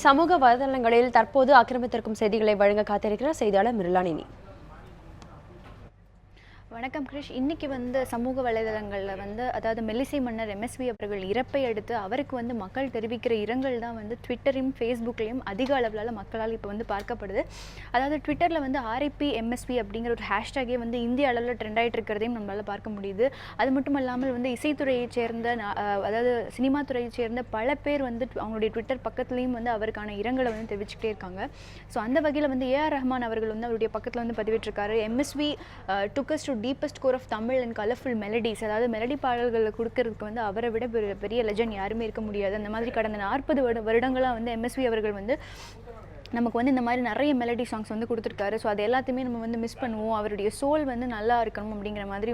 சமூக வலைதளங்களில் தற்போது ஆக்கிரமித்திருக்கும் செய்திகளை வழங்க காத்திருக்கிறார் செய்தியாளர் மிருளானினி. வணக்கம் கிரிஷ். இன்னைக்கு சமூக வலைதளங்களில் அதாவது மெல்லிசை மன்னர் எம்எஸ்வி அவர்கள் இறப்பை அடுத்து அவருக்கு மக்கள் தெரிவிக்கிற இரங்கல் தான் ட்விட்டரையும் ஃபேஸ்புக்லேயும் அதிக அளவில் மக்களால் இப்போ பார்க்கப்படுது. அதாவது ட்விட்டரில் ஆர்ஐபி எம்எஸ்வி அப்படிங்கிற ஒரு ஹேஷ்டேகே இந்திய அளவில் ட்ரெண்ட் ஆகிட்டு இருக்கிறதையும் நம்மளால் பார்க்க முடியுது. அது மட்டும் இல்லாமல் இசைத்துறையை சேர்ந்த அதாவது சினிமா துறையை சேர்ந்த பல பேர் அவங்களுடைய ட்விட்டர் பக்கத்துலேயும் அவருக்கான இரங்கலை தெரிவிச்சுக்கிட்டே இருக்காங்க. ஸோ அந்த வகையில் ஏஆர் ரஹ்மான் அவர்கள் அவருடைய பக்கத்தில் பதிவிட்டிருக்காரு. MSV took us to deepest core of Tamil and colourful melodies. அதாவது மெலடி பாடல்களை கொடுக்கறதுக்கு அவரை விட பெரிய லெஜண்ட் யாருமே இருக்க முடியாது. அந்த மாதிரி கடந்த 40 வருடங்களாக எம்எஸ்வி அவர்கள் நமக்கு இந்த மாதிரி நிறைய மெலடி சாங்ஸ் கொடுத்துருக்காரு. ஸோ அது எல்லாத்தையுமே நம்ம மிஸ் பண்ணுவோம். அவருடைய சோல் நல்லா இருக்கணும் அப்படிங்கிற மாதிரி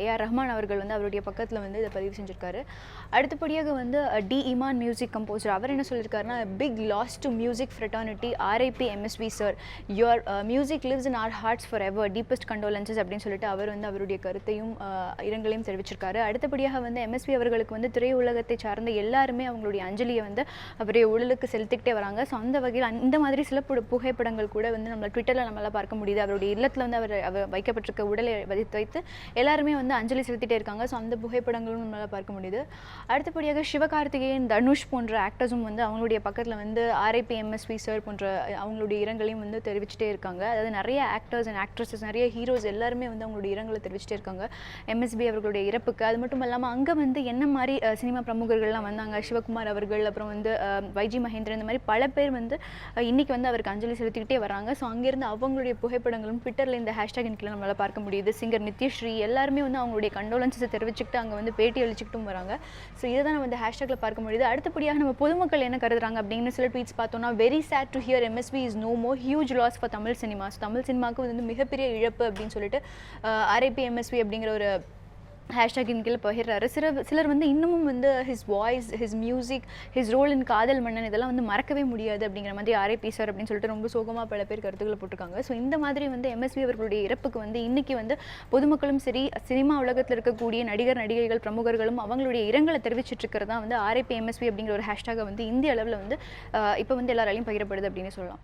ஏஆர் ரஹ்மான் அவர்கள் அவருடைய பக்கத்தில் இதை பதிவு செஞ்சுருக்காரு. அடுத்தபடியாக டி இமான் மியூசிக் கம்போசர் அவர் என்ன சொல்லியிருக்காருன்னா, big loss to music fraternity, RIP MSV sir, your music lives in our hearts forever, deepest condolences அப்படின்னு சொல்லிட்டு அவர் அவருடைய கருத்தையும் இரங்கலையும் தெரிவிச்சிருக்காரு. அடுத்தபடியாக எம்எஸ்வி அவர்களுக்கு திரையுலகத்தை சார்ந்த எல்லாருமே அவங்களுடைய அஞ்சலியை அவருடைய உடலுக்கு செலுத்திக்கிட்டே வராங்க. ஸோ அந்த வகையில் இந்த மாதிரி சில புகைப்படங்கள் கூட நம்ம ட்விட்டரில் நம்மளால் பார்க்க முடியுது. அவருடைய இல்லத்தில் அவர் வைக்கப்பட்டிருக்க உடலை வைத்து எல்லாருமே அஞ்சலி செலுத்திட்டே இருக்காங்க. ஸோ அந்த புகைப்படங்களும் நம்மளால் பார்க்க முடியுது. அடுத்தபடியாக சிவகார்த்திகேயன், தனுஷ் போன்ற ஆக்டர்ஸும் அவங்களுடைய பக்கத்தில் ஆர்ஐபி எம்எஸ்வி சார் போன்ற அவங்களுடைய இரங்கலையும் தெரிவிச்சுட்டே இருக்காங்க. அதாவது நிறைய ஆக்டர்ஸ் அண்ட் ஆக்ட்ரஸஸ், நிறைய ஹீரோஸ் எல்லாருமே அவங்களுடைய இரங்கலை தெரிவிச்சுட்டே இருக்காங்க எம்எஸ்வி அவர்களுடைய இறப்புக்கு. அது மட்டும் இல்லாமல் அங்கே என்ன மாதிரி சினிமா பிரமுகர்கள்லாம் வந்தாங்க, சிவகுமார் அவர்கள், அப்புறம் வைஜி மகேந்திரன், இந்த மாதிரி பல பேர் இன்னைக்கு அவருக்கு அஞ்சலி செலுத்திக்கிட்டே வராங்க. ஸோ அங்கேருந்து அவங்களுடைய புகைப்படங்களும் ட்விட்டரில் இந்த ஹேஷ்டாக் கீழே நம்மளால் பார்க்க முடியுது. சிங்கர் நித்யஸ்ரீ எல்லாருமே அவங்களுடைய கண்டோலன்ஸை தெரிவிச்சுக்கிட்டு அங்கே பேட்டி அளிச்சுக்கிட்டும் வராங்க. ஸோ இதை தான் நம்ம இந்த ஹேஷ்டாகில் பார்க்க முடியுது. அடுத்தபடியாக நம்ம பொதுமக்கள் என்ன கருதுறாங்க அப்படின்னு சில ட்வீட்ஸ் பார்த்தோம்னா, very sad to hear MSV is no more, huge loss for Tamil cinemas. Tamil சினிமாவுக்கு மிகப்பெரிய இழப்பு அப்படின்னு சொல்லிட்டு ஆர்ஐபி எம்எஸ்வி அப்படிங்கிற ஒரு ஹேஷ்டாகின் கீழே பகிர்றாரு. சிலர் இன்னமும் his voice, his music, his role in Kadhal Mannan இதெல்லாம் மறக்கவே முடியாது அப்படிங்கிற மாதிரி ஆர்ஐபி சார் அப்படின்னு சொல்லிட்டு ரொம்ப சோகமாக பல பேர் கருத்துக்களை போட்டிருக்காங்க. ஸோ இந்த மாதிரி எம்எஸ்வி அவர்களுடைய இறப்புக்கு இன்னைக்கு பொதுமக்களும் சரி, சினிமா உலகத்தில் இருக்கக்கூடிய நடிகர் நடிகைகள் பிரமுகர்களும் அவங்களுடைய இரங்கலை தெரிவிச்சிட்டு இருக்கிறதா ஆர்ஐபி எம்எஸ்வி அப்படிங்கிற ஒரு ஹேஷ்டாக இந்திய அளவில் இப்போ எல்லாராலையும் பகிரப்படுது அப்படின்னு சொல்லலாம்.